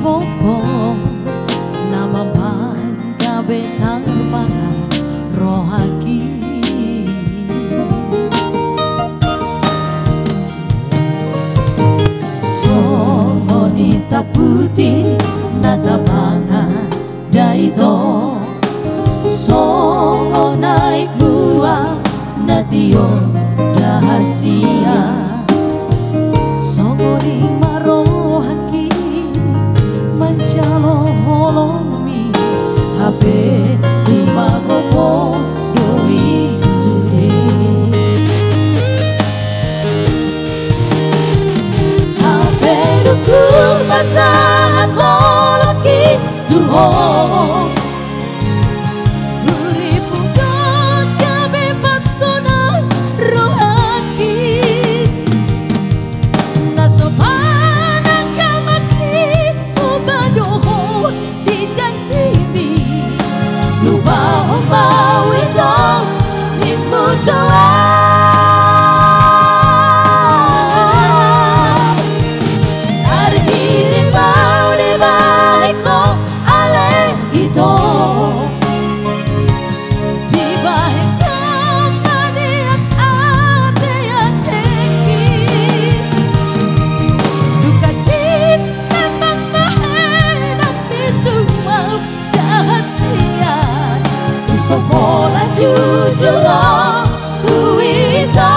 boko nama banda betar mana rohaki songonita putih nata bana daito songo naik luar natio rahasia songo di marohaki mancalo holomi habe di magopo doi sude habe duku pasangan holoki tuho Sopola jujuro kuito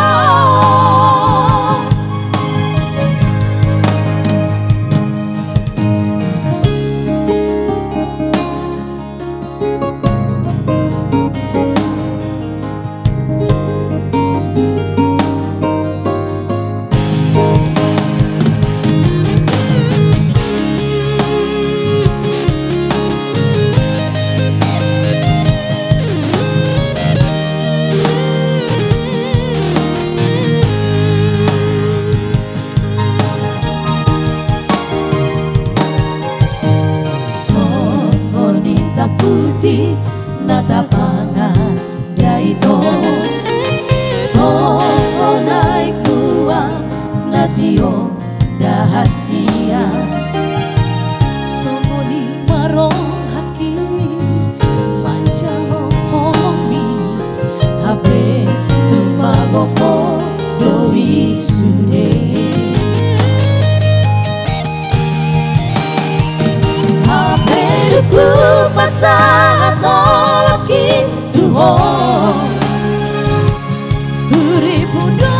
putih nata pangan daito songo naik buah natio dahasia songo di marohaki mancalo homi habe tumagopo doi sude habe duku pasangan lolaki tuho uripundo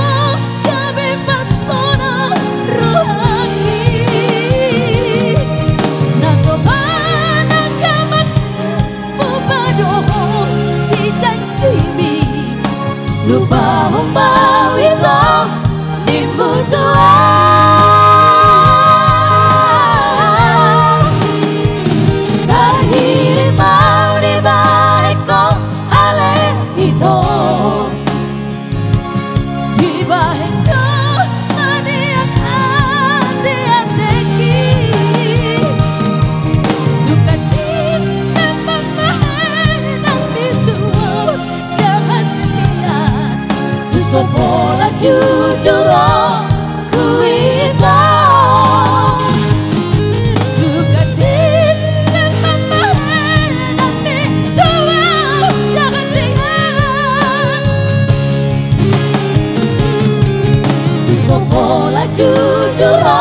gabe pasona rohaki nasobana gamat pupadoho dijanjimi lupa membawi lo dimbutuan Sopola jujuro kuito juga cinta nanti tua jangan siang Sopola jujuro